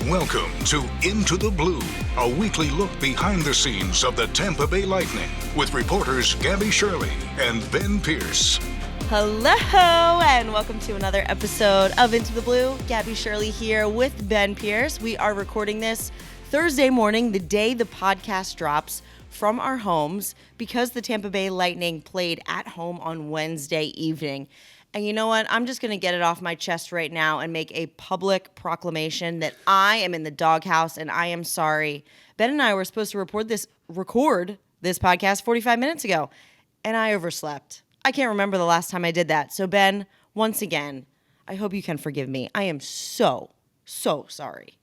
Welcome to Into the Blue, a weekly look behind the scenes of the Tampa Bay Lightning with reporters Gabby, Shirley, and Ben Pierce. Hello, and welcome to another episode of Into the Blue. Gabby, Shirley here with Ben Pierce. We are recording this Thursday morning, the day the podcast drops, from our homes because the Tampa Bay Lightning played at home on Wednesday evening. And you know what? I'm just going to get it off my chest right now and make a public proclamation that I am in the doghouse and I am sorry. Ben and I were supposed to record this podcast 45 minutes ago, and I overslept. I can't remember the last time I did that. So Ben, once again, I hope you can forgive me. I am so sorry.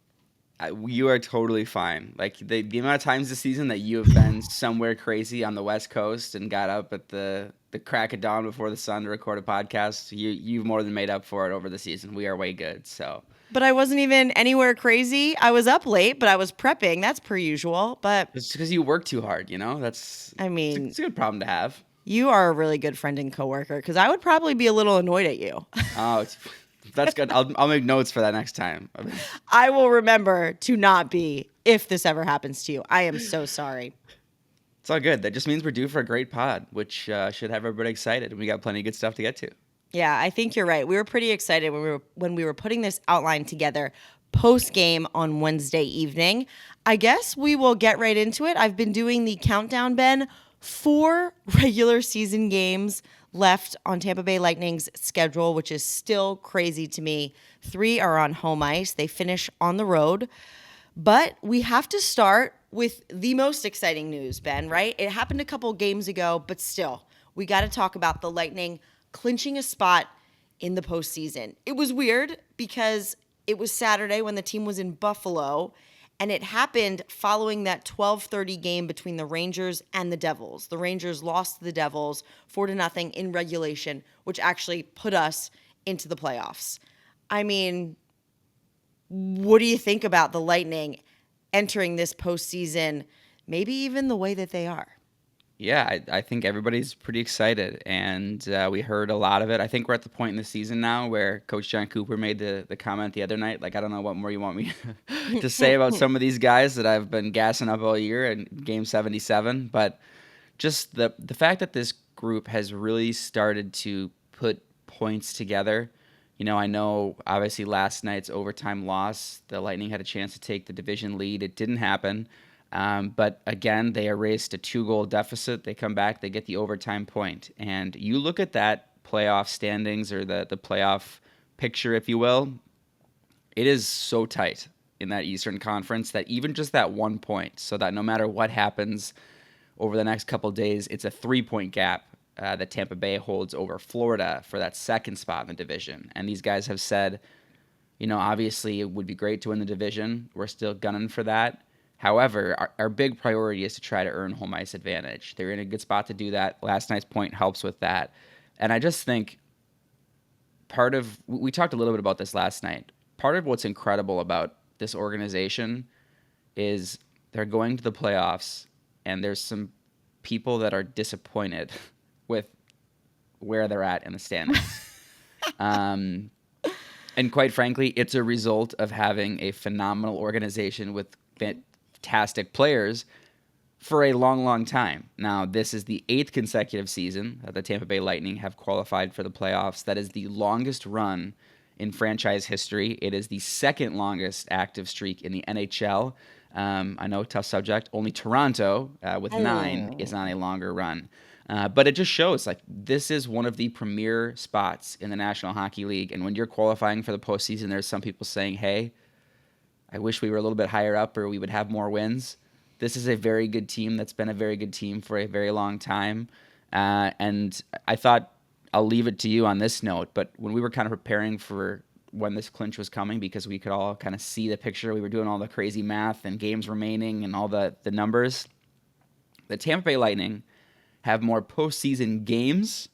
You are totally fine. Like the amount of times this season that you have been somewhere crazy on the West Coast and got up at the crack of dawn before the sun to record a podcast, you've more than made up for it over the season. We are way good. So, but I wasn't even anywhere crazy. I was up late, but I was prepping. That's per usual. But it's because you work too hard. You know, it's a good problem to have. You are a really good friend and coworker because I would probably be a little annoyed at you. Oh, that's good. I'll make notes for that next time. I will remember to not be if this ever happens to you. I am so sorry. It's all good. That just means we're due for a great pod, which should have everybody excited. We got plenty of good stuff to get to. Yeah, I think you're right. We were pretty excited when we were putting this outline together post game on Wednesday evening. I guess we will get right into it. I've been doing the countdown, Ben. 4 regular season games left on Tampa Bay Lightning's schedule, which is still crazy to me. 3 are on home ice. They finish on the road. But we have to start with the most exciting news, Ben, right? It happened a couple games ago, but still, we got to talk about the Lightning clinching a spot in the postseason. It was weird because it was Saturday when the team was in Buffalo, and it happened following that 12:30 game between the Rangers and the Devils. The Rangers lost to the Devils 4-0 in regulation, which actually put us into the playoffs. I mean, what do you think about the Lightning entering this postseason, maybe even the way that they are? Yeah, I think everybody's pretty excited, and we heard a lot of it. I think we're at the point in the season now where Coach John Cooper made the comment the other night, like, I don't know what more you want me to say about some of these guys that I've been gassing up all year in Game 77, but just the fact that this group has really started to put points together. You know, I know, obviously, last night's overtime loss, the Lightning had a chance to take the division lead. It didn't happen. But again, they erased a 2-goal deficit. They come back, they get the overtime point. And you look at that playoff standings or the playoff picture, if you will, it is so tight in that Eastern Conference that even just that 1 point, so that no matter what happens over the next couple of days, it's a 3-point gap that Tampa Bay holds over Florida for that second spot in the division. And these guys have said, you know, obviously it would be great to win the division. We're still gunning for that. However, our big priority is to try to earn home ice advantage. They're in a good spot to do that. Last night's point helps with that. And I just think we talked a little bit about this last night. Part of what's incredible about this organization is they're going to the playoffs, and there's some people that are disappointed with where they're at in the standings. And quite frankly, it's a result of having a phenomenal organization with fantastic players for a long, long time. Now, this is the 8th consecutive season that the Tampa Bay Lightning have qualified for the playoffs. That is the longest run in franchise history. It is the second longest active streak in the NHL. I know, tough subject. Only Toronto, with 9, is on a longer run. But it just shows, like, this is one of the premier spots in the National Hockey League. And when you're qualifying for the postseason, there's some people saying, hey, I wish we were a little bit higher up or we would have more wins. This is a very good team that's been a very good team for a very long time. And I thought I'll leave it to you on this note, but when we were kind of preparing for when this clinch was coming, because we could all kind of see the picture, we were doing all the crazy math and games remaining and all the numbers. The Tampa Bay Lightning have more postseason games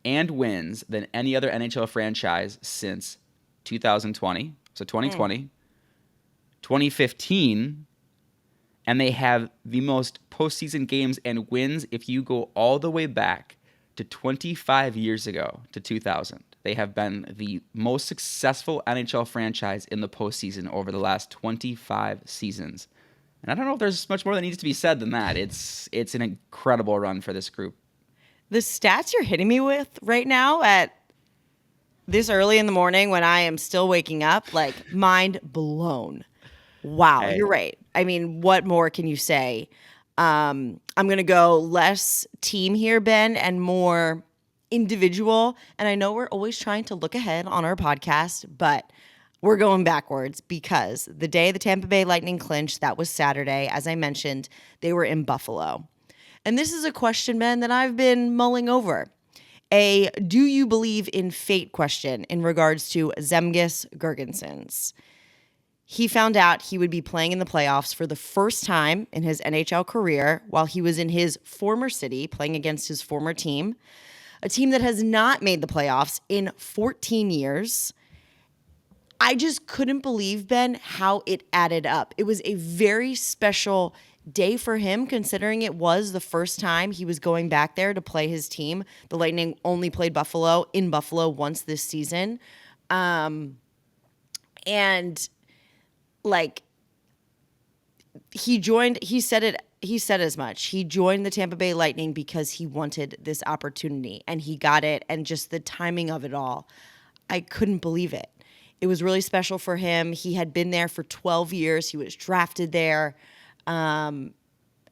and wins than any other NHL franchise since 2020. So 2020. 2015, and they have the most postseason games and wins if you go all the way back to 25 years ago to 2000. They have been the most successful NHL franchise in the postseason over the last 25 seasons. And I don't know if there's much more that needs to be said than that. It's an incredible run for this group. The stats you're hitting me with right now at this early in the morning when I am still waking up, like, mind blown. Wow, Hey. you're right. I mean, what more can you say? I'm going to go less team here, Ben, and more individual. And I know we're always trying to look ahead on our podcast, but we're going backwards because the day the Tampa Bay Lightning clinched, that was Saturday. As I mentioned, they were in Buffalo. And this is a question, Ben, that I've been mulling over. A do you believe in fate question in regards to Zemgus Girgensons. He found out he would be playing in the playoffs for the first time in his NHL career while he was in his former city playing against his former team, a team that has not made the playoffs in 14 years. I just couldn't believe, Ben, how it added up. It was a very special day for him, considering it was the first time he was going back there to play his team. The Lightning only played in Buffalo once this season. And like he said as much. He joined the Tampa Bay Lightning because he wanted this opportunity and he got it. And just the timing of it all, I couldn't believe it. It was really special for him. He had been there for 12 years. He was drafted there. And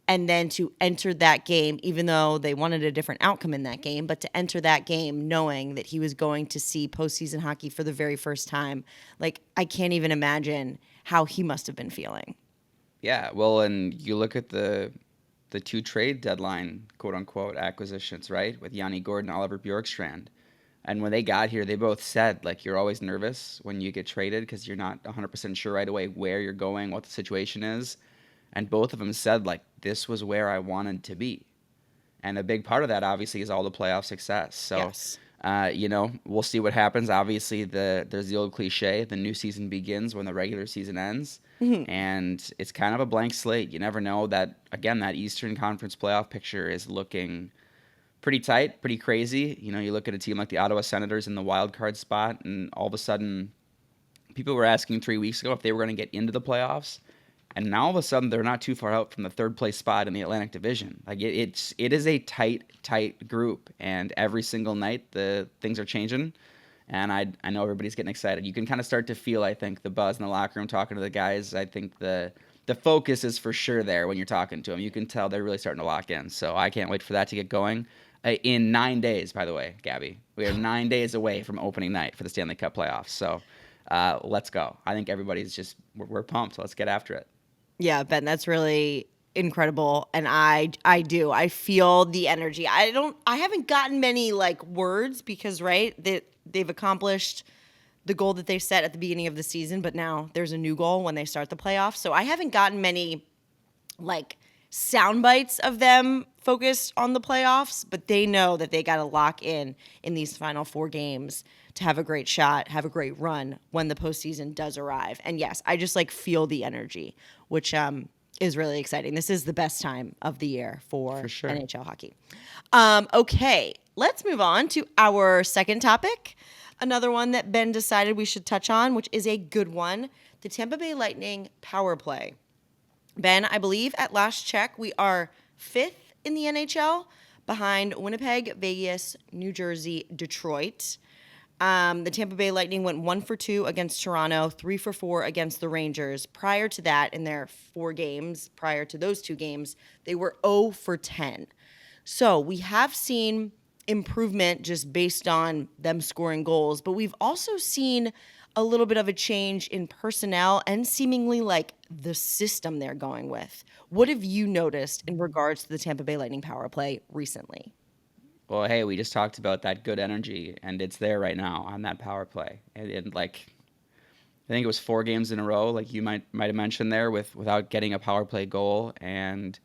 then to enter that game, even though they wanted a different outcome in that game, but to enter that game knowing that he was going to see postseason hockey for the very first time, like, I can't even imagine how he must have been feeling. Yeah, well, and you look at the two trade deadline, quote unquote, acquisitions, right? With Yanni Gordon, Oliver Bjorkstrand. And when they got here, they both said, like, you're always nervous when you get traded because you're not 100% sure right away where you're going, what the situation is. And both of them said, like, this was where I wanted to be. And a big part of that, obviously, is all the playoff success. So, Yes. We'll see what happens. Obviously, there's the old cliche, the new season begins when the regular season ends. Mm-hmm. And it's kind of a blank slate. You never know that, again, that Eastern Conference playoff picture is looking pretty tight, pretty crazy. You know, you look at a team like the Ottawa Senators in the wild card spot, and all of a sudden, people were asking 3 weeks ago if they were going to get into the playoffs. And now all of a sudden they're not too far out from the third place spot in the Atlantic Division. Like it is a tight group, and every single night the things are changing. And I know everybody's getting excited. You can kind of start to feel, I think, the buzz in the locker room talking to the guys. I think the focus is for sure there when you're talking to them. You can tell they're really starting to lock in. So I can't wait for that to get going. In 9 days, by the way, Gabby, we are 9 days away from opening night for the Stanley Cup playoffs. So let's go. I think everybody's we're pumped. Let's get after it. Yeah, Ben, that's really incredible. And I feel the energy. I haven't gotten many like words because, right, they've accomplished the goal that they set at the beginning of the season, but now there's a new goal when they start the playoffs. So I haven't gotten many like sound bites of them focused on the playoffs, but they know that they got to lock in these final 4 games to have a great shot, have a great run when the postseason does arrive. And yes, I just like feel the energy, which is really exciting. This is the best time of the year for sure. NHL hockey. Okay, let's move on to our second topic. Another one that Ben decided we should touch on, which is a good one, the Tampa Bay Lightning power play. Ben, I believe at last check, we are 5th in the NHL behind Winnipeg, Vegas, New Jersey, Detroit. The Tampa Bay Lightning went 1 for 2 against Toronto, 3 for 4 against the Rangers. Prior to that, in their 4 games, prior to those 2 games, they were 0 for 10. So we have seen improvement just based on them scoring goals, but we've also seen a little bit of a change in personnel and seemingly like the system they're going with. What have you noticed in regards to the Tampa Bay Lightning power play recently? Well, hey, we just talked about that good energy, and it's there right now on that power play. And like, I think it was 4 games in a row, like you might have mentioned there, without getting a power play goal. And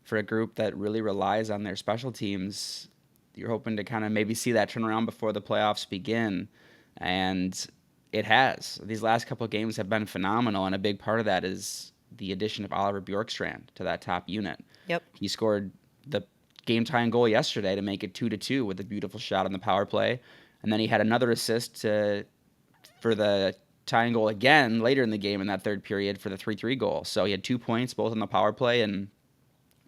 for a group that really relies on their special teams, you're hoping to kind of maybe see that turnaround before the playoffs begin. And it has. These last couple of games have been phenomenal, and a big part of that is the addition of Oliver Bjorkstrand to that top unit. Yep. He scored the game-tying goal yesterday to make it 2-2 with a beautiful shot on the power play. And then he had another assist for the tying goal again later in the game in that third period for the 3-3 goal. So he had 2 points, both on the power play, and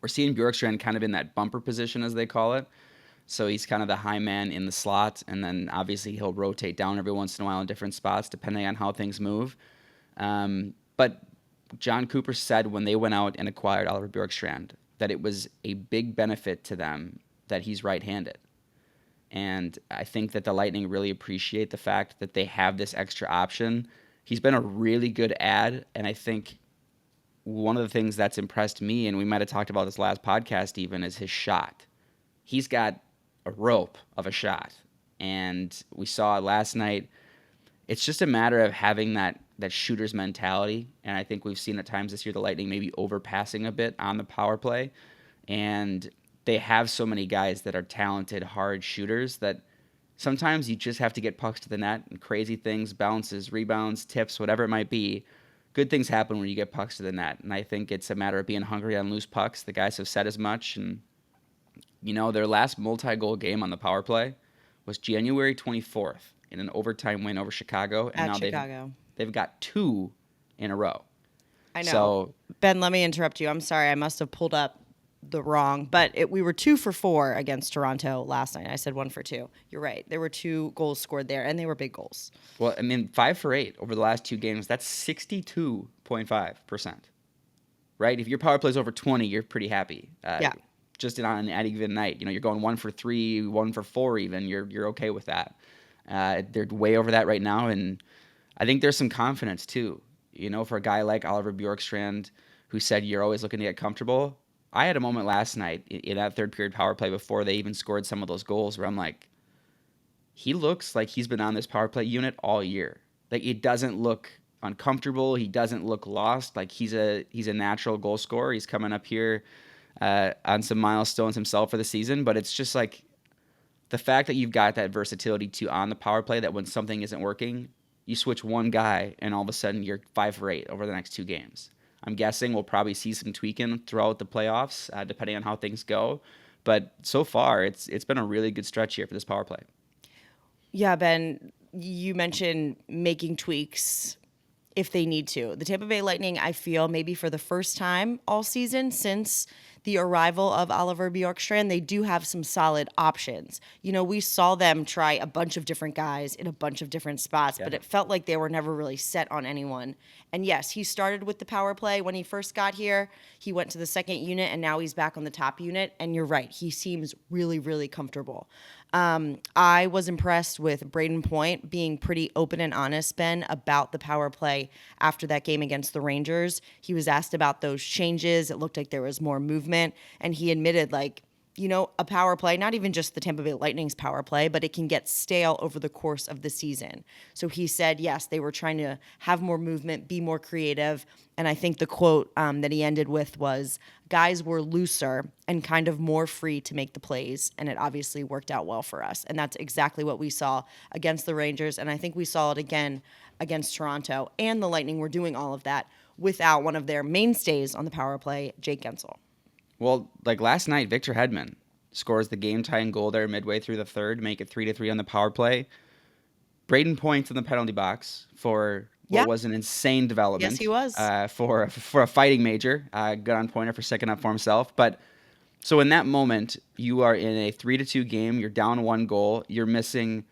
we're seeing Bjorkstrand kind of in that bumper position, as they call it. So he's kind of the high man in the slot, and then obviously he'll rotate down every once in a while in different spots depending on how things move. But John Cooper said when they went out and acquired Oliver Bjorkstrand that it was a big benefit to them that he's right-handed. And I think that the Lightning really appreciate the fact that they have this extra option. He's been a really good add, and I think one of the things that's impressed me, and we might have talked about this last podcast even, is his shot. He's got a rope of a shot. And we saw it last night. It's just a matter of having that shooter's mentality. And I think we've seen at times this year the Lightning maybe overpassing a bit on the power play. And they have so many guys that are talented, hard shooters that sometimes you just have to get pucks to the net and crazy things, bounces, rebounds, tips, whatever it might be. Good things happen when you get pucks to the net. And I think it's a matter of being hungry on loose pucks. The guys have said as much. And, their last multi-goal game on the power play was January 24th in an overtime win over Chicago. And now Chicago. They've got 2 in a row. I know. So, Ben, let me interrupt you. I'm sorry. I must have pulled up the wrong, but we were 2 for 4 against Toronto last night. I said 1 for 2. You're right. There were 2 goals scored there, and they were big goals. Well, 5 for 8 over the last 2 games. That's 62.5%. Right? If your power play is over 20, you're pretty happy. Yeah. Just on an given night, you're going 1 for 3, 1 for 4 even. You're okay with that. They're way over that right now, and I think there's some confidence too. For a guy like Oliver Bjorkstrand, who said you're always looking to get comfortable. I had a moment last night in that third period power play before they even scored some of those goals where I'm like, he looks like he's been on this power play unit all year. Like, it doesn't look uncomfortable. He doesn't look lost. Like, he's a natural goal scorer. He's coming up here on some milestones himself for the season. But it's just like the fact that you've got that versatility too on the power play, that when something isn't working, you switch one guy and all of a sudden you're 5 for 8 over the next 2 games. I'm guessing we'll probably see some tweaking throughout the playoffs, depending on how things go. But so far, it's been a really good stretch here for this power play. Yeah, Ben, you mentioned making tweaks if they need to. The Tampa Bay Lightning, I feel, maybe for the first time all season since the arrival of Oliver Bjorkstrand, they do have some solid options. We saw them try a bunch of different guys in a bunch of different spots, but it felt like they were never really set on anyone. And yes, he started with the power play when he first got here. He went to the second unit, and now he's back on the top unit. And you're right, he seems really, really comfortable. I was impressed with Brayden Point being pretty open and honest, Ben, about the power play after that game against the Rangers. He was asked about those changes. It looked like there was more movement, and he admitted, a power play, not even just the Tampa Bay Lightning's power play, but it can get stale over the course of the season. So he said, yes, they were trying to have more movement, be more creative. And I think the quote that he ended with was, guys were looser and kind of more free to make the plays. And it obviously worked out well for us. And that's exactly what we saw against the Rangers. And I think we saw it again against Toronto. And the Lightning were doing all of that without one of their mainstays on the power play, Jake Guentzel. Well, like last night, Victor Hedman scores the game-tying goal there midway through the third, make it 3-3 on the power play. Brayden Point in the penalty box for what was an insane development. Yes, he was. For a fighting major. Good on Pointer for sticking up for himself. But so in that moment, you are in a 3-2 game. You're down 1 goal. You're missing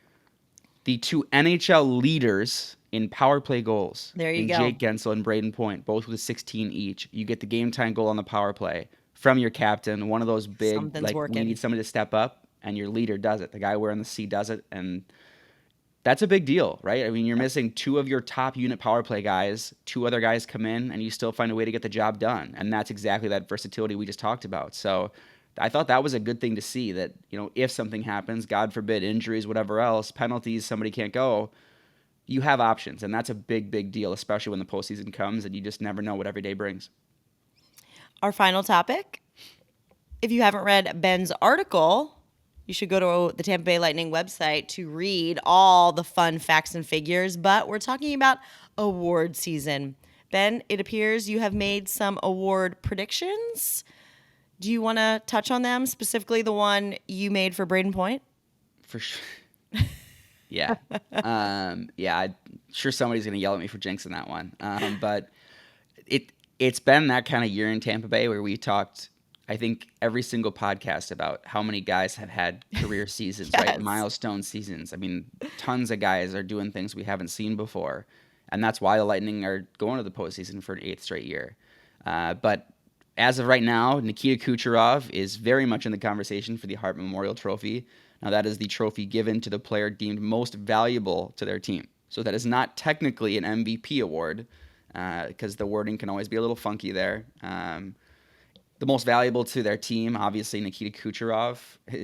the 2 NHL leaders in power play goals. There you go. Jake Guentzel and Brayden Point, both with 16 each. You get the game-tying goal on the power play from your captain, one of those big, Something's working. We need somebody to step up, and your leader does it. The guy wearing the C does it, and that's a big deal, right? I mean, you're missing 2 of your top unit power play guys, 2 other guys come in, and you still find a way to get the job done, and that's exactly that versatility we just talked about. So I thought that was a good thing to see, that, if something happens, God forbid, injuries, whatever else, penalties, somebody can't go, you have options, and that's a big, big deal, especially when the postseason comes, and you just never know what every day brings. Our final topic. If you haven't read Ben's article, you should go to the Tampa Bay Lightning website to read all the fun facts and figures. But we're talking about award season. Ben, it appears you have made some award predictions. Do you want to touch on them, specifically the one you made for Brayden Point? For sure. Yeah. Yeah, I'm sure somebody's going to yell at me for jinxing that one. But it's been that kind of year in Tampa Bay where we talked, I think, every single podcast about how many guys have had career seasons, right? Yes. Milestone seasons. I mean, tons of guys are doing things we haven't seen before. And that's why the Lightning are going to the postseason for an 8th straight year. But as of right now, Nikita Kucherov is very much in the conversation for the Hart Memorial Trophy. Now, that is the trophy given to the player deemed most valuable to their team. So that is not technically an MVP award, because the wording can always be a little funky there. The most valuable to their team, obviously, Nikita Kucherov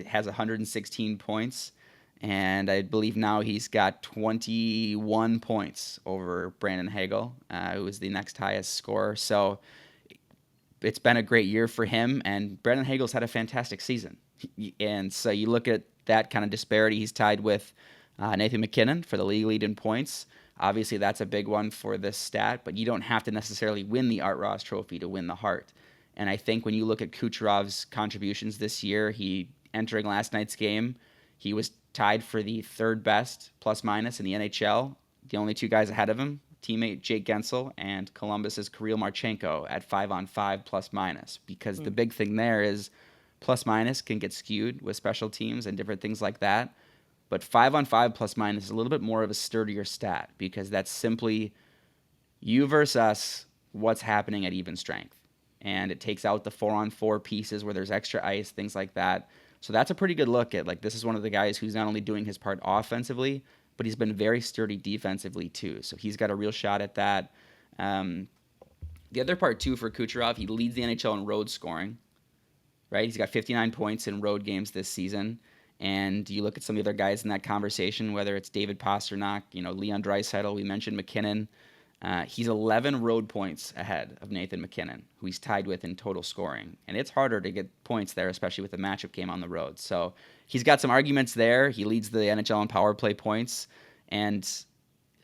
has 116 points. And I believe now he's got 21 points over Brandon Hagel, who is the next highest scorer. So it's been a great year for him, and Brandon Hagel's had a fantastic season. And so you look at that kind of disparity. He's tied with Nathan MacKinnon for the league lead in points. Obviously, that's a big one for this stat, but you don't have to necessarily win the Art Ross Trophy to win the Hart. And I think when you look at Kucherov's contributions this year, entering last night's game, he was tied for the 3rd best plus-minus in the NHL. The only 2 guys ahead of him, teammate Jake Gensel and Columbus's Kirill Marchenko at 5-on-5 plus-minus. Because the big thing there is plus-minus can get skewed with special teams and different things like that. But 5-on-5 plus-minus is a little bit more of a sturdier stat because that's simply you versus us, what's happening at even strength. And it takes out the 4-on-4 pieces where there's extra ice, things like that. So that's a pretty good look at, like, this is one of the guys who's not only doing his part offensively, but he's been very sturdy defensively too. So he's got a real shot at that. The other part too for Kucherov, he leads the NHL in road scoring, right? He's got 59 points in road games this season. And you look at some of the other guys in that conversation, whether it's David Pastrnak, Leon Draisaitl, we mentioned MacKinnon. He's 11 road points ahead of Nathan MacKinnon, who he's tied with in total scoring. And it's harder to get points there, especially with the matchup game on the road. So he's got some arguments there. He leads the NHL in power play points. And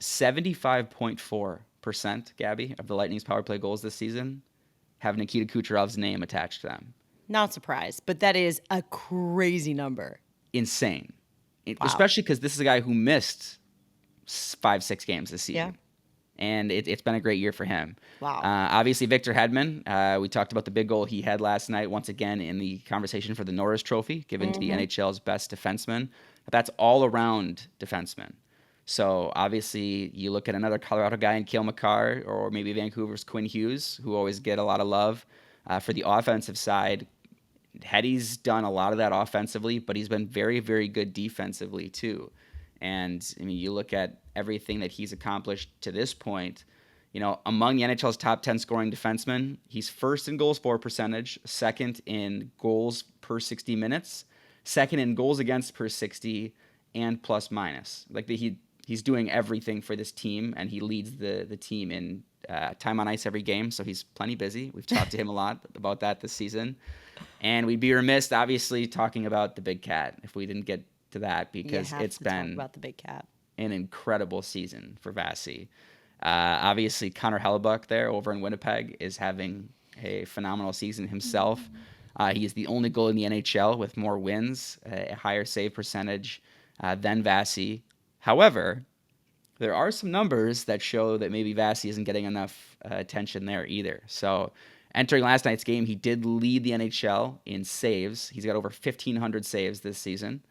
75.4%, Gabby, of the Lightning's power play goals this season have Nikita Kucherov's name attached to them. Not surprised, but that is a crazy number. Insane. Wow. Especially because this is a guy who missed 5-6 games this season. Yeah. And it's been a great year for him. Wow. Obviously, Victor Hedman, we talked about the big goal he had last night, once again in the conversation for the Norris Trophy, given to the NHL's best defenseman. That's all-around defenseman. So, obviously, you look at another Colorado guy in Cale Makar, or maybe Vancouver's Quinn Hughes, who always get a lot of love. For the offensive side, Hetty's done a lot of that offensively, but he's been very, very good defensively, too. And, I mean, you look at everything that he's accomplished to this point, among the NHL's top 10 scoring defensemen, he's first in goals for percentage, second in goals per 60 minutes, second in goals against per 60, and plus minus. Like, he's doing everything for this team, and he leads the team in time on ice every game, so he's plenty busy. We've talked to him a lot about that this season. And we'd be remiss, obviously, talking about the Big Cat if we didn't get to that, because it's been about the Big Cat. An incredible season for Vasi. Obviously, Connor Hellebuck there over in Winnipeg is having a phenomenal season himself. He is the only goalie in the NHL with more wins, a higher save percentage than Vasi. However, there are some numbers that show that maybe Vasi isn't getting enough attention there either. So entering last night's game, he did lead the NHL in saves. He's got over 1,500 saves this season.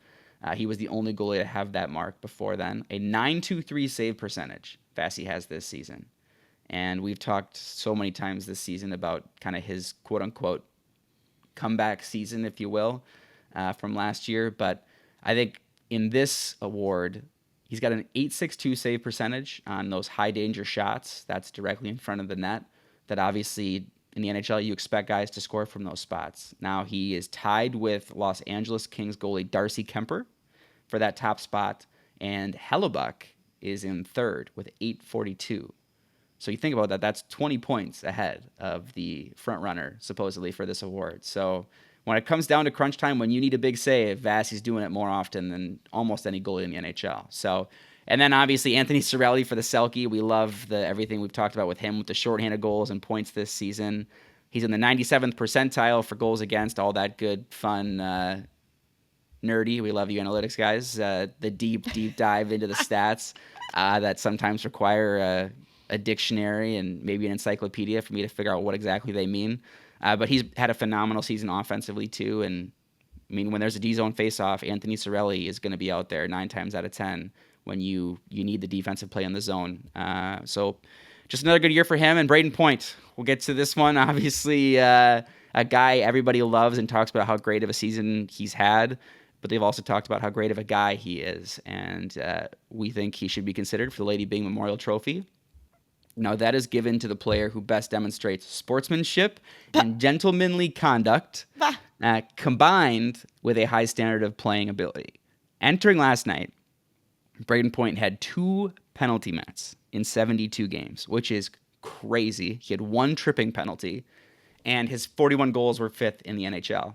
He was the only goalie to have that mark before then. A .923 save percentage Vasi has this season. And we've talked so many times this season about kind of his quote-unquote comeback season, if you will, from last year. But I think in this award, he's got an .862 save percentage on those high-danger shots. That's directly in front of the net. That obviously, in the NHL, you expect guys to score from those spots. Now, he is tied with Los Angeles Kings goalie Darcy Kemper for that top spot, and Hellebuck is in third with .842. So you think about that, that's 20 points ahead of the front runner, supposedly, for this award. So when it comes down to crunch time, when you need a big save, Vasi's doing it more often than almost any goalie in the NHL. So, and then obviously Anthony Cirelli for the Selke. We love everything we've talked about with him with the shorthanded goals and points this season. He's in the 97th percentile for goals against, all that good, fun nerdy. We love you analytics guys. The deep dive into the stats that sometimes require a dictionary and maybe an encyclopedia for me to figure out what exactly they mean. But he's had a phenomenal season offensively too. And I mean, when there's a D-zone face-off, Anthony Cirelli is going to be out there 9 times out of 10 when you need the defensive play in the zone. So just another good year for him. And Brayden Point, we'll get to this one. Obviously, a guy everybody loves and talks about how great of a season he's had, but they've also talked about how great of a guy he is. And we think he should be considered for the Lady Byng Memorial Trophy. Now, that is given to the player who best demonstrates sportsmanship and gentlemanly conduct, combined with a high standard of playing ability. Entering last night, Brayden Point had 2 penalty minutes in 72 games, which is crazy. He had 1 tripping penalty, and his 41 goals were 5th in the NHL.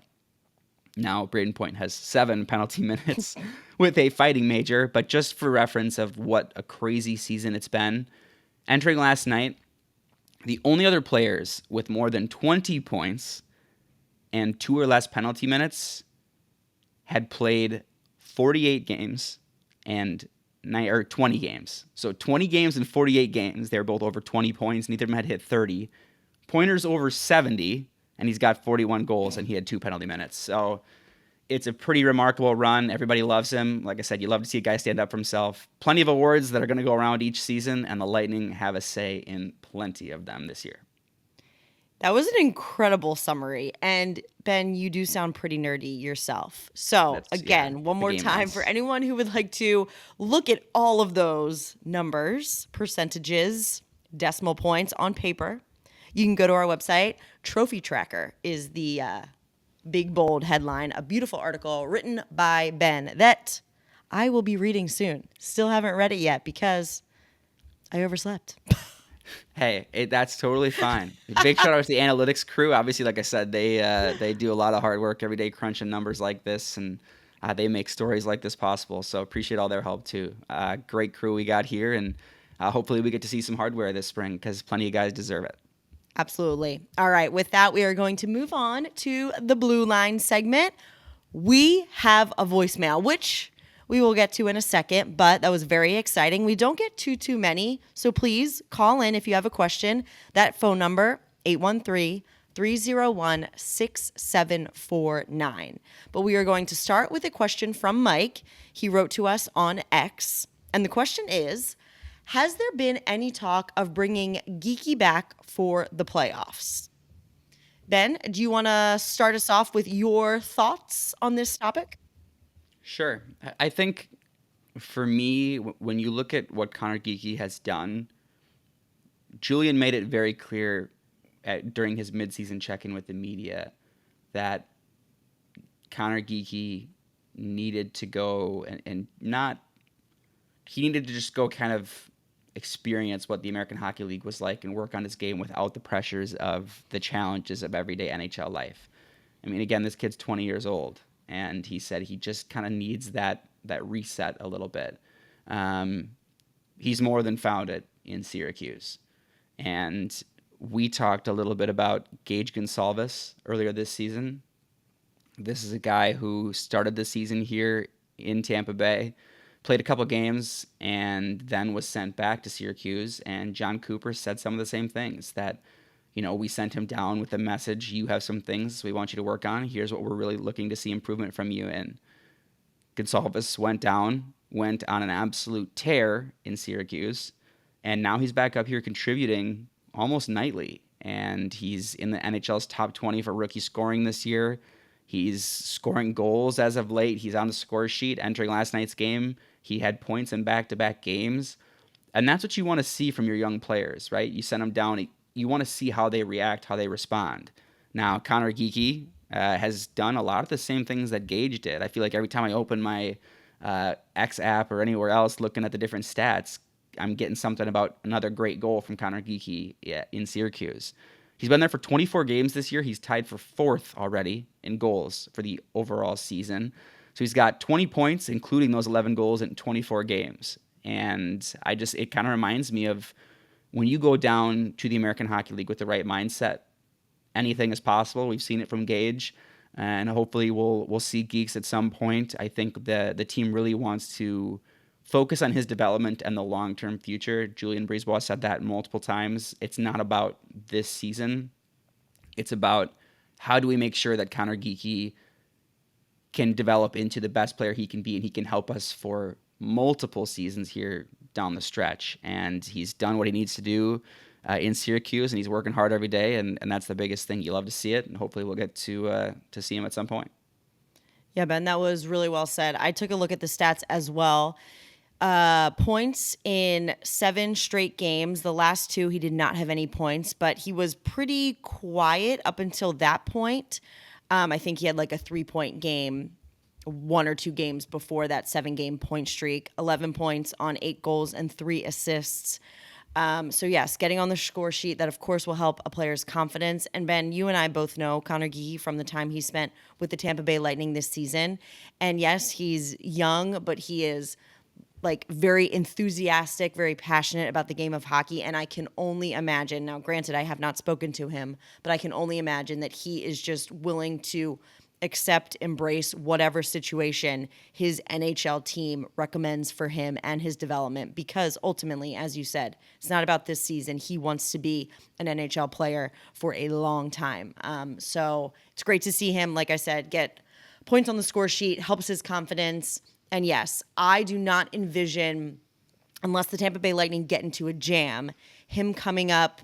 Now, Brayden Point has 7 penalty minutes with a fighting major, but just for reference of what a crazy season it's been, entering last night, the only other players with more than 20 points and 2 or less penalty minutes had played 48 games and 20 games. So 20 games and 48 games. They're both over 20 points. Neither of them had hit 30. Pointer's over 70, and he's got 41 goals, and he had 2 penalty minutes. So it's a pretty remarkable run. Everybody loves him. Like I said, you love to see a guy stand up for himself. Plenty of awards that are going to go around each season, and the Lightning have a say in plenty of them this year. That was an incredible summary. And Ben, you do sound pretty nerdy yourself. So one more time for anyone who would like to look at all of those numbers, percentages, decimal points on paper, you can go to our website. Trophy Tracker is the big, bold headline, a beautiful article written by Ben that I will be reading soon. Still haven't read it yet because I overslept. Hey, that's totally fine. Big shout out to the analytics crew. Obviously, like I said, they do a lot of hard work every day crunching numbers like this, and they make stories like this possible. So appreciate all their help too. Great crew we got here, and hopefully we get to see some hardware this spring because plenty of guys deserve it. Absolutely. All right. With that, we are going to move on to the Blue Line segment. We have a voicemail, which we will get to in a second, but that was very exciting. We don't get too many, so please call in if you have a question. That phone number, 813-301-6749. But we are going to start with a question from Mike. He wrote to us on X, and the question is, has there been any talk of bringing Geeky back for the playoffs? Ben, do you want to start us off with your thoughts on this topic? Sure. I think for me, when you look at what Connor Geeky has done, Julian made it very clear during his midseason check-in with the media that Connor Geeky needed to go he needed to just go kind of experience what the American Hockey League was like and work on his game without the pressures of the challenges of everyday NHL life. I mean, again, this kid's 20 years old. And he said he just kind of needs that reset a little bit. He's more than found it in Syracuse. And we talked a little bit about Gage Gonsalves earlier this season. This is a guy who started the season here in Tampa Bay, played a couple games, and then was sent back to Syracuse. And John Cooper said some of the same things, that we sent him down with the message, you have some things we want you to work on. Here's what we're really looking to see improvement from you in. Gonsalves went on an absolute tear in Syracuse, and now he's back up here contributing almost nightly. And he's in the NHL's top 20 for rookie scoring this year. He's scoring goals as of late. He's on the score sheet. Entering last night's game, he had points in back-to-back games. And that's what you want to see from your young players, right? You send them down, you want to see how they react, how they respond. Now, Connor Geeky has done a lot of the same things that Gage did. I feel like every time I open my X app or anywhere else looking at the different stats, I'm getting something about another great goal from Connor Geeky in Syracuse. He's been there for 24 games this year. He's tied for 4th already in goals for the overall season. So he's got 20 points, including those 11 goals in 24 games. And it kind of reminds me of when you go down to the American Hockey League with the right mindset, anything is possible. We've seen it from Gage. and hopefully we'll see Geeks at some point. I think the team really wants to focus on his development and the long-term future. Julian Brisebois said that multiple times. It's not about this season. It's about how do we make sure that Connor Geekie can develop into the best player he can be, and he can help us for multiple seasons here down the stretch. And he's done what he needs to do in Syracuse, and he's working hard every day, and that's the biggest thing. You love to see it, and hopefully we'll get to see him at some point. Yeah, Ben, that was really well said. I took a look at the stats as well. Points in 7 straight games. The last 2, he did not have any points, but he was pretty quiet up until that point. I think he had like a 3-point game 1 or 2 games before that 7-game point streak. 11 points on 8 goals and 3 assists. So yes, getting on the score sheet, that of course will help a player's confidence. And Ben, you and I both know Connor Geekie from the time he spent with the Tampa Bay Lightning this season. And yes, he's young, but he is like very enthusiastic, very passionate about the game of hockey. And I can only imagine, now granted, I have not spoken to him, but I can only imagine that he is just willing to accept, embrace whatever situation his NHL team recommends for him and his development, because ultimately, as you said, it's not about this season. He wants to be an NHL player for a long time. So it's great to see him, like I said, get points on the score sheet, helps his confidence. And yes, I do not envision, unless the Tampa Bay Lightning get into a jam, him coming up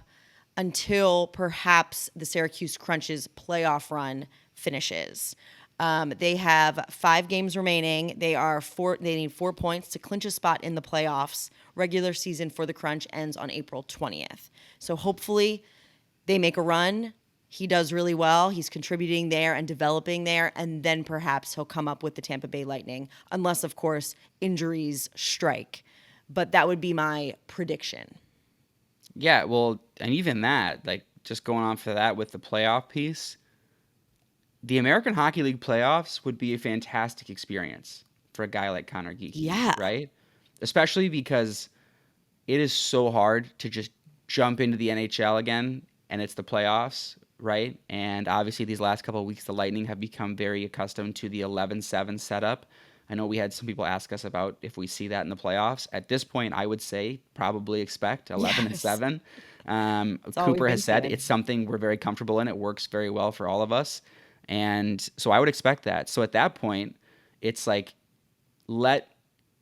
until perhaps the Syracuse Crunch's playoff run finishes. They have 5 games remaining. They need 4 points to clinch a spot in the playoffs. Regular season for the Crunch ends on April 20th. So hopefully they make a run. He does really well. He's contributing there and developing there, and then perhaps he'll come up with the Tampa Bay Lightning, unless, of course, injuries strike. But that would be my prediction. Yeah, well, and even that, like just going on for that with the playoff piece, the American Hockey League playoffs would be a fantastic experience for a guy like Connor Geekie. Yeah. Right? Especially because it is so hard to just jump into the NHL again, and it's the playoffs, right? And obviously these last couple of weeks, the Lightning have become very accustomed to the 11-7 setup. I know we had some people ask us about if we see that in the playoffs. At this point, I would say probably expect 11-7. Cooper has said it's something we're very comfortable in. It works very well for all of us. And so I would expect that. So at that point, it's like, let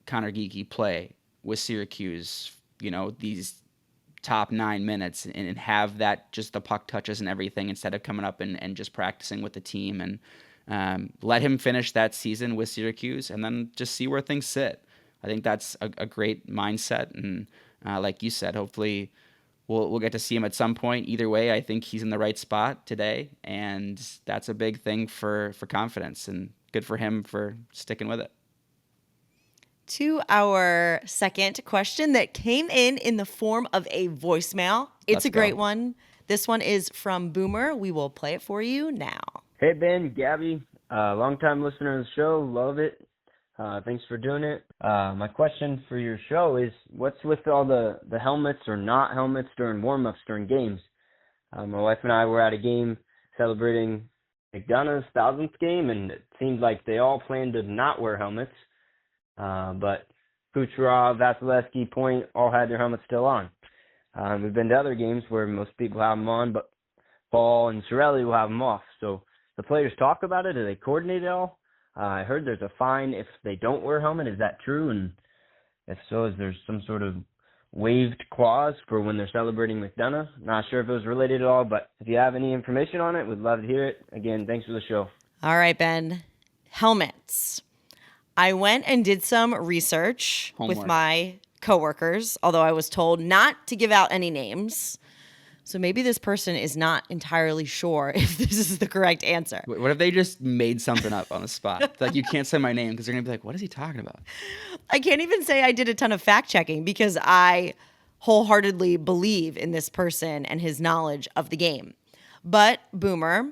Connor Geekie play with Syracuse, these top 9 minutes and have that, just the puck touches and everything, instead of coming up and just practicing with the team. And let him finish that season with Syracuse and then just see where things sit. I think that's a great mindset. And like you said, hopefully we'll get to see him at some point. Either way, I think he's in the right spot today, and that's a big thing for confidence, and good for him for sticking with it. To our second question that came in the form of a voicemail. It's a great one. This one is from Boomer. We will play it for you now. Hey, Ben, Gabby, long-time listener of the show, love it. Thanks for doing it. My question for your show is, what's with all the helmets or not helmets during warm-ups during games? My wife and I were at a game celebrating McDonough's 1000th game, and it seemed like they all planned to not wear helmets. But Kucherov, Vasilevsky, Point all had their helmets still on. We've been to other games where most people have them on, but Paul and Shirley will have them off. So the players talk about it. Do they coordinate it all? I heard there's a fine if they don't wear a helmet. Is that true? And if so, is there some sort of waived clause for when they're celebrating McDonough? Not sure if it was related at all, but if you have any information on it, we'd love to hear it. Again, thanks for the show. All right, Ben. Helmets. I went and did some research with my coworkers, although I was told not to give out any names. So maybe this person is not entirely sure if this is the correct answer. What if they just made something up on the spot? Like, you can't say my name because they're going to be like, what is he talking about? I can't even say I did a ton of fact checking because I wholeheartedly believe in this person and his knowledge of the game. But Boomer,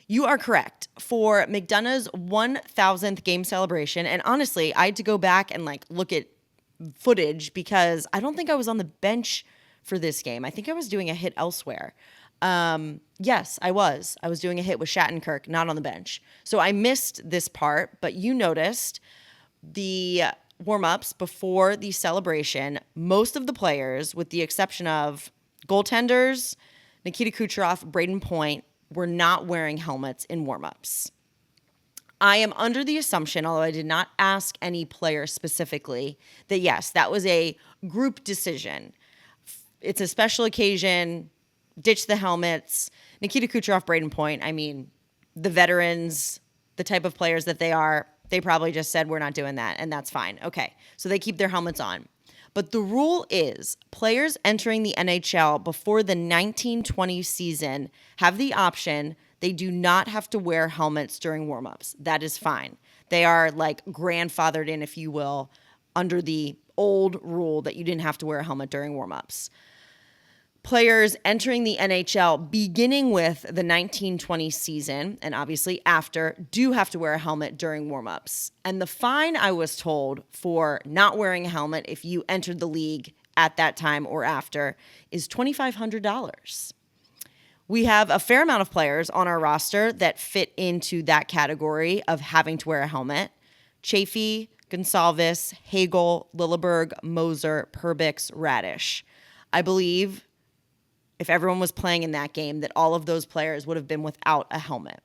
you are correct. For McDonough's 1000th game celebration, and honestly, I had to go back and look at footage because I don't think I was on the bench for this game. I think I was doing a hit elsewhere. Yes, I was. I was doing a hit with Shattenkirk, not on the bench. So I missed this part, but you noticed the warm-ups before the celebration. Most of the players, with the exception of goaltenders, Nikita Kucherov, Brayden Point, were not wearing helmets in warm-ups. I am under the assumption, although I did not ask any player specifically, that yes, that was a group decision. It's a special occasion. Ditch the helmets. Nikita Kucherov, Brayden Point, I mean, the veterans, the type of players that they are, they probably just said, we're not doing that, and that's fine. Okay, so they keep their helmets on. But the rule is players entering the NHL before the 1920 season have the option. They do not have to wear helmets during warmups. That is fine. They are like grandfathered in, if you will, under the old rule that you didn't have to wear a helmet during warmups. Players entering the NHL beginning with the 1920 season, and obviously after, do have to wear a helmet during warmups. And the fine, I was told, for not wearing a helmet if you entered the league at that time or after is $2,500. We have a fair amount of players on our roster that fit into that category of having to wear a helmet. Chaffee, Gonsalves, Hagel, Lilleberg, Moser, Perbix, Radish. I believe if everyone was playing in that game, that all of those players would have been without a helmet.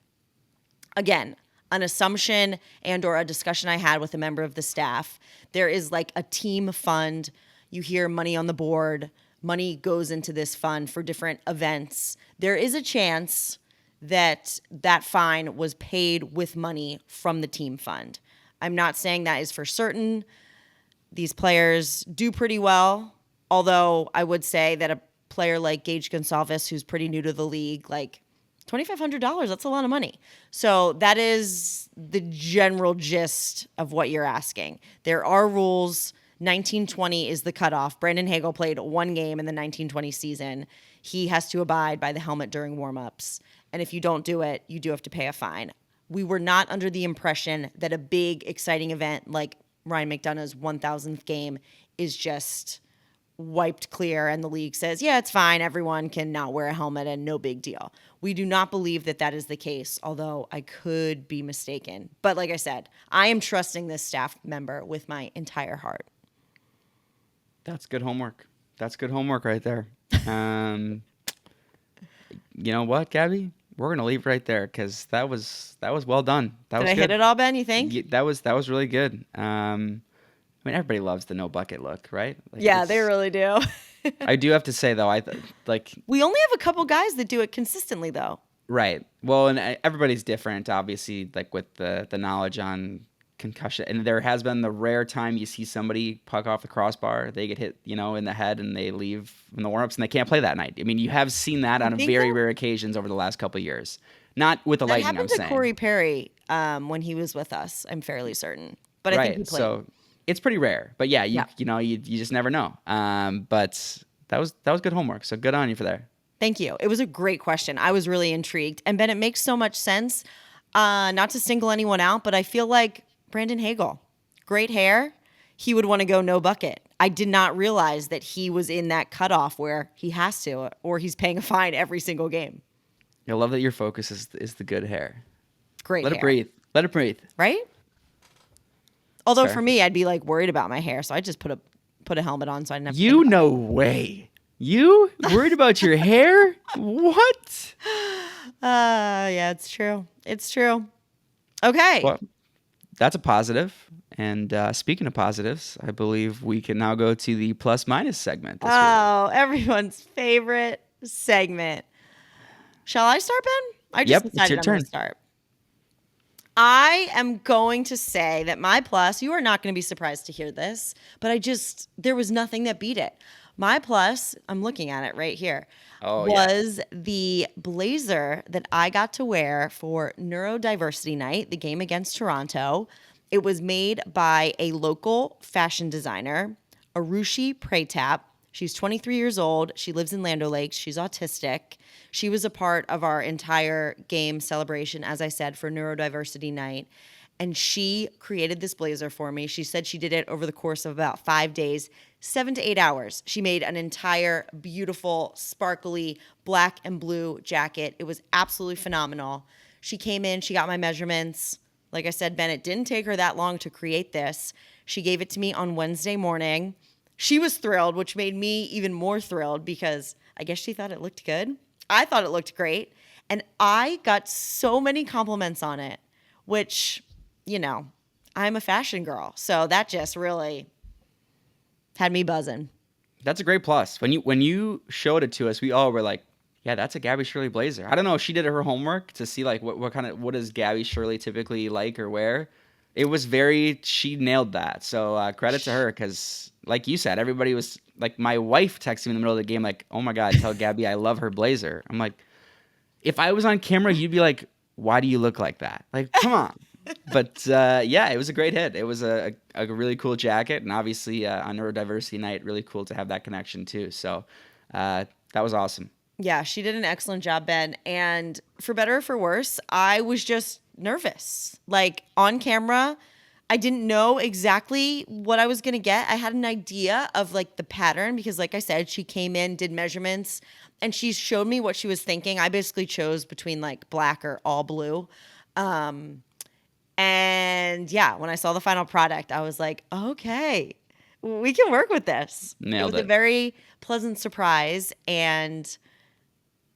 Again, an assumption and or a discussion I had with a member of the staff. There is like a team fund. You hear money on the board. Money goes into this fund for different events. There is a chance that that fine was paid with money from the team fund. I'm not saying that is for certain. These players do pretty well, although I would say that a player like Gage Gonsalves, who's pretty new to the league, like $2,500, that's a lot of money. So that is the general gist of what you're asking. There are rules. 1920 is the cutoff. Brandon Hagel played one game in the 1920 season. He has to abide by the helmet during warmups. And if you don't do it, you do have to pay a fine. We were not under the impression that a big, exciting event like Ryan McDonough's 1,000th game is just wiped clear and the league says, yeah, it's fine. Everyone can not wear a helmet and no big deal. We do not believe that that is the case, although I could be mistaken. But like I said, I am trusting this staff member with my entire heart. That's good homework. That's good homework right there. You know what, Gabby? We're gonna leave right there because that was well done. That Did was I good. hit it all, Ben? You think? Yeah, that was really good. I mean, everybody loves the no bucket look, right? Like, Yeah, they really do. I do have to say though, like We only have a couple guys that do it consistently, though. right. Well, and everybody's different, obviously. Like with the knowledge on concussion, and there has been the rare time you see somebody puck off the crossbar, they get hit, in the head, and they leave in the warmups, and they can't play that night. I mean, you have seen that on very rare occasions over the last couple of years. Not with the Lightning, I'm saying. That happened to Corey Perry when he was with us. I'm fairly certain, but I think he played. So it's pretty rare. But yeah, you just never know. But that was good homework. So good on you for there. Thank you. It was a great question. I was really intrigued, and Ben, it makes so much sense. Not to single anyone out, but I feel like Brandon Hagel, great hair. He would want to go no bucket. I did not realize that he was in that cutoff where he has to, or he's paying a fine every single game. I love that your focus is the good hair. Great Let hair. it breathe. Let it breathe. Right? Although Fair. for me, I'd be like worried about my hair, so I just put a helmet on so I didn't have to You think about no way. You worried about your hair? What? yeah, it's true. It's true. Okay. Well, that's a positive. And speaking of positives, I believe we can now go to the plus minus segment. This week. Everyone's favorite segment. Shall I start, Ben? I just Yep, decided it's your I'm turn. going to start. I am going to say that my plus, you are not going to be surprised to hear this, but there was nothing that beat it. My plus, I'm looking at it right here, was the blazer that I got to wear for Neurodiversity Night, the game against Toronto. It was made by a local fashion designer, Arushi Praytap. She's 23 years old. She lives in Land O'Lakes. She's autistic. She was a part of our entire game celebration, as I said, for Neurodiversity Night. and she created this blazer for me. She said she did it over the course of about 5 days, 7 to 8 hours. She made an entire beautiful, sparkly black and blue jacket. It was absolutely phenomenal. She came in, she got my measurements. Like I said, Ben, it didn't take her that long to create this. She gave it to me on Wednesday morning. She was thrilled, which made me even more thrilled because I guess she thought it looked good. I thought it looked great. And I got so many compliments on it, which, I'm a fashion girl. So that just really had me buzzing. That's a great plus. When you showed it to us, we all were like, yeah, that's a Gabby Shirley blazer. I don't know if she did her homework to see like what does Gabby Shirley typically like or wear. It was she nailed that. So credit to her because like you said, everybody was like, my wife texted me in the middle of the game like, oh my God, tell Gabby I love her blazer. I'm like, if I was on camera, you'd be like, why do you look like that? Like, come on. But yeah, it was a great hit. It was a really cool jacket. And obviously on Neurodiversity Night, really cool to have that connection too. So that was awesome. Yeah, she did an excellent job, Ben. And for better or for worse, I was just nervous. Like on camera, I didn't know exactly what I was going to get. I had an idea of like the pattern because like I said, she came in, did measurements, and she showed me what she was thinking. I basically chose between like black or all blue. And yeah, when I saw the final product, I was like, okay, we can work with this. Nailed it was it. a very pleasant surprise. And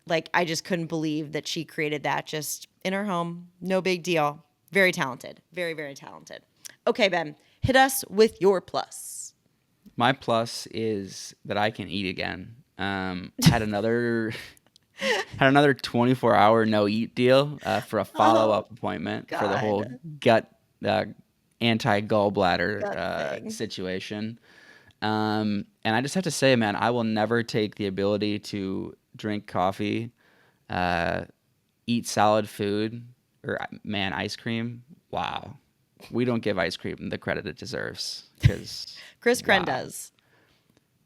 like, I just couldn't believe that she created that just in her home. No big deal. Very talented. Very, very talented. Okay, Ben, hit us with your plus. My plus is that I can eat again. Had another 24-hour no eat deal for a follow-up appointment for the whole gut anti-gallbladder situation. And I just have to say, man, I will never take the ability to drink coffee, eat solid food, or ice cream. Wow. We don't give ice cream the credit it deserves. Because Chris Kren does.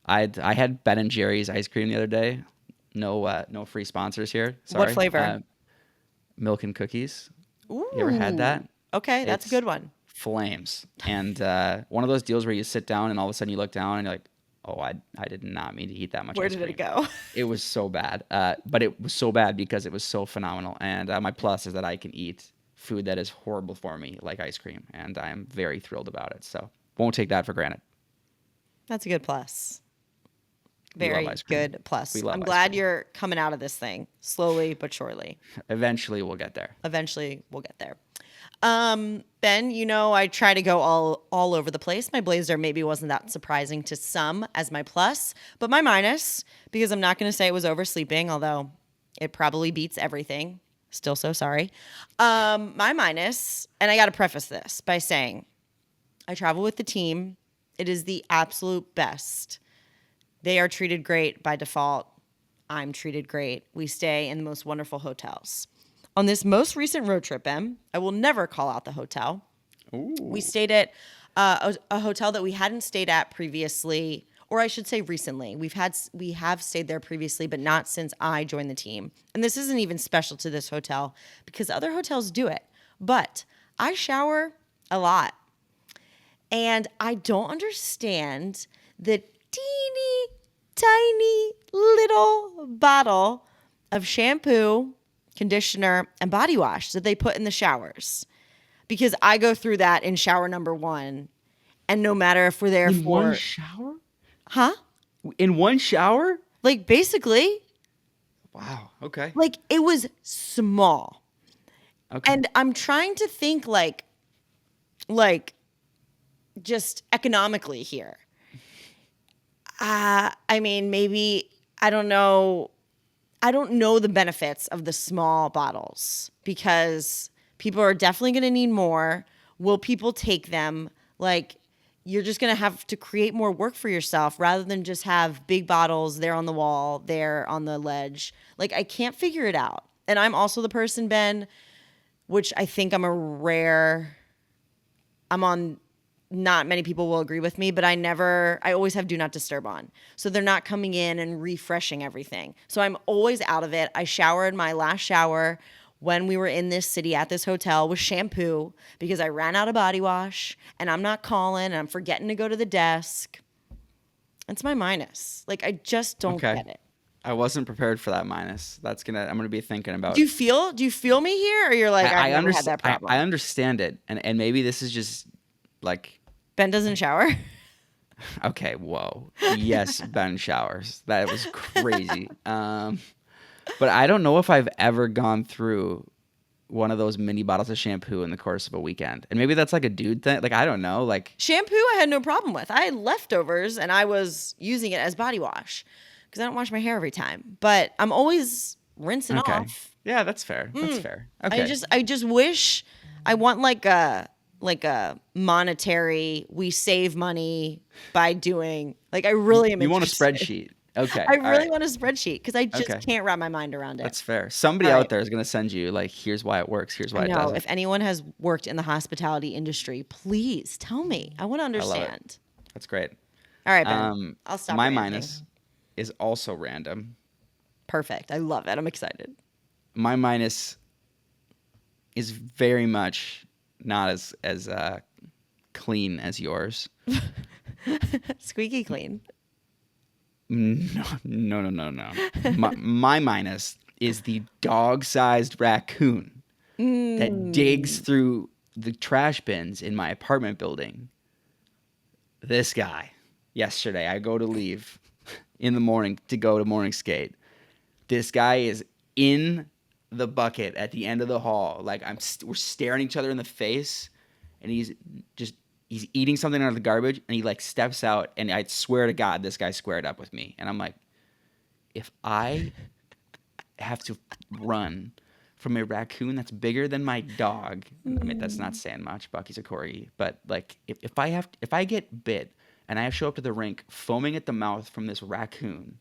I had Ben and Jerry's ice cream the other day. No free sponsors here. Sorry. What flavor? Milk and cookies. Ooh. You ever had that? Okay, that's a good one. Flames. And one of those deals where you sit down and all of a sudden you look down and you're like, oh, I did not mean to eat that much Where ice did cream. it go? It was so bad. But it was so bad because it was so phenomenal. And my plus is that I can eat food that is horrible for me, like ice cream. And I'm very thrilled about it. So won't take that for granted. That's a good plus. We love Very ice cream. good plus. We love I'm ice glad cream. you're coming out of this thing slowly but surely. Eventually we'll get there. Eventually we'll get there. Ben, I try to go all over the place. My blazer maybe wasn't that surprising to some as my plus, but my minus, because I'm not going to say it was oversleeping, although it probably beats everything. Still so sorry. My minus, and I got to preface this by saying I travel with the team. It is the absolute best. They are treated great by default. I'm treated great. We stay in the most wonderful hotels. On this most recent road trip, I will never call out the hotel. Ooh. We stayed at a hotel that we hadn't stayed at previously, or I should say recently. We have stayed there previously, but not since I joined the team. And this isn't even special to this hotel because other hotels do it. But I shower a lot. And I don't understand the teeny tiny little bottle of shampoo, conditioner, and body wash that they put in the showers. Because I go through that in shower number 1. And no matter if we're there in for... one shower? Huh? In one shower? Like, basically... Wow. Okay. Like, it was small. Okay. And I'm trying to think, like, just economically here. I mean, maybe, I don't know. I don't know the benefits of the small bottles because people are definitely going to need more. Will people take them? Like, you're just going to have to create more work for yourself rather than just have big bottles there on the wall, there on the ledge. Like, I can't figure it out. And I'm also the person, Ben, which I think I'm on, not many people will agree with me, but I always have do not disturb on. So they're not coming in and refreshing everything. So I'm always out of it. I shower in my last shower when we were in this city at this hotel with shampoo because I ran out of body wash and I'm not calling and I'm forgetting to go to the desk. It's my minus. Like, I just don't get it. I wasn't prepared for that minus. I'm gonna be thinking about. Do you feel me here, or you're like, I've never had that problem? I understand it, and maybe this is just like Ben doesn't shower. Okay, whoa. Yes, Ben showers. That was crazy. But I don't know if I've ever gone through one of those mini bottles of shampoo in the course of a weekend. And maybe that's like a dude thing. Like, I don't know. Like, shampoo I had no problem with. I had leftovers and I was using it as body wash because I don't wash my hair every time. But I'm always rinsing off. Yeah, that's fair. That's fair. Okay. I just wish I want like a monetary, we save money by doing, like, I really am You want a interested. spreadsheet. Okay. I really want a spreadsheet because I just can't wrap my mind around it. That's fair. Somebody out there is going to send you, like, here's why it works. Here's why it doesn't. If anyone has worked in the hospitality industry, please tell me. I want to understand. That's great. All right, Ben. I'll stop. My ranting. minus is also random. Perfect. I love it. I'm excited. My minus is very much not as clean as yours. Squeaky clean. No. My minus is the dog-sized raccoon that digs through the trash bins in my apartment building. This guy, yesterday, I go to leave in the morning to go to morning skate. This guy is in the bucket at the end of the hall. Like, we're staring each other in the face, and he's eating something out of the garbage, and he, like, steps out, and I swear to God, this guy squared up with me. And I'm like, if I have to run from a raccoon that's bigger than my dog, I mean, that's not saying much, Bucky's a corgi, but, like, if I get bit and I show up to the rink foaming at the mouth from this raccoon,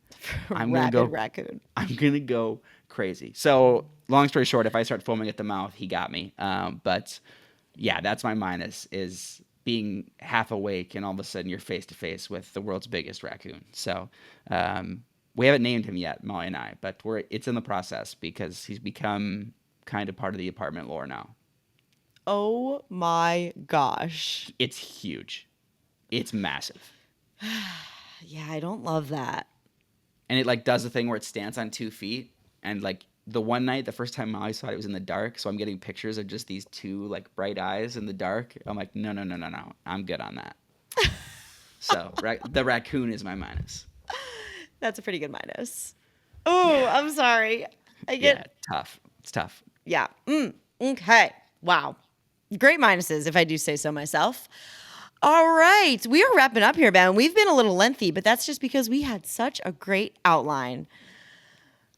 I'm gonna go crazy. So, long story short, if I start foaming at the mouth, he got me. But yeah, that's my minus, is being half awake and all of a sudden you're face to face with the world's biggest raccoon. So we haven't named him yet, Molly and I, but it's in the process because he's become kind of part of the apartment lore now. Oh my gosh. It's huge. It's massive. Yeah, I don't love that. And it, like, does the thing where it stands on 2 feet, and, like, the one night, the first time Molly saw it, it was in the dark, so I'm getting pictures of just these two, like, bright eyes in the dark. I'm like, no, I'm good on that. So the raccoon is my minus. That's a pretty good minus. Oh, I'm sorry. Tough. It's tough. Yeah. Okay. Wow. Great minuses, if I do say so myself. All right. We are wrapping up here, Ben. We've been a little lengthy, but that's just because we had such a great outline.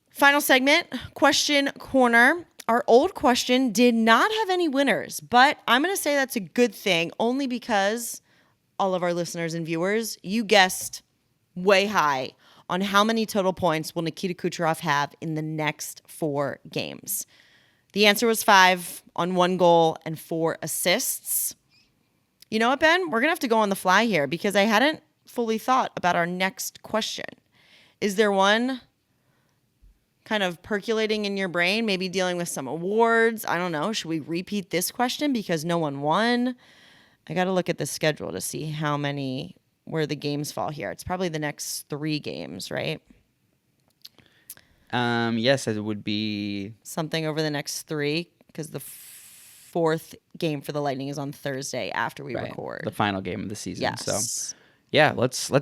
Final segment, question corner. Our old question did not have any winners, but I'm going to say that's a good thing, only because all of our listeners and viewers, you guessed way high on how many total points will Nikita Kucherov have in the next 4 games. The answer was 5 on 1 goal and 4 assists. You know what, Ben? We're going to have to go on the fly here because I hadn't fully thought about our next question. Is there one kind of percolating in your brain, maybe dealing with some awards? I don't know. Should we repeat this question because no one won? I got to look at the schedule to see where the games fall here. It's probably the next 3 games, right? Yes, it would be something over the next 3 because the 4th game for the Lightning is on Thursday after we record. The final game of the season. Yes. So, yeah,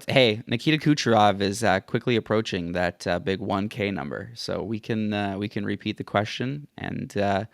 hey, Nikita Kucherov is quickly approaching that big 1K number. So we can repeat the question. And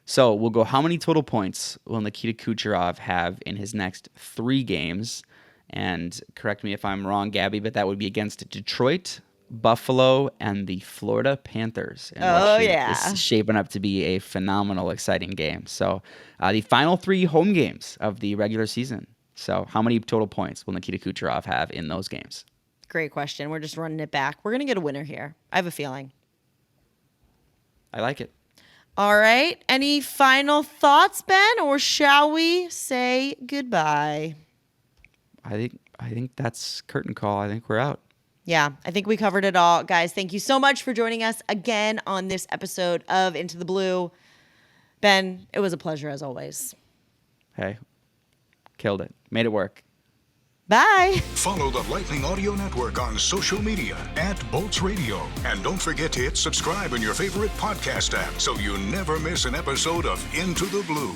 so we'll go, how many total points will Nikita Kucherov have in his next 3 games? And correct me if I'm wrong, Gabby, but that would be against Detroit, Buffalo, and the Florida Panthers. This is shaping up to be a phenomenal, exciting game. So the final 3 home games of the regular season. So how many total points will Nikita Kucherov have in those games? Great question. We're just running it back. We're going to get a winner here. I have a feeling. I like it. All right. Any final thoughts, Ben, or shall we say goodbye? I think that's curtain call. I think we're out. Yeah, I think we covered it all. Guys, thank you so much for joining us again on this episode of Into the Blue. Ben, it was a pleasure as always. Hey, killed it. Made it work. Bye. Follow the Lightning Audio Network on social media @Bolts Radio. And don't forget to hit subscribe in your favorite podcast app so you never miss an episode of Into the Blue.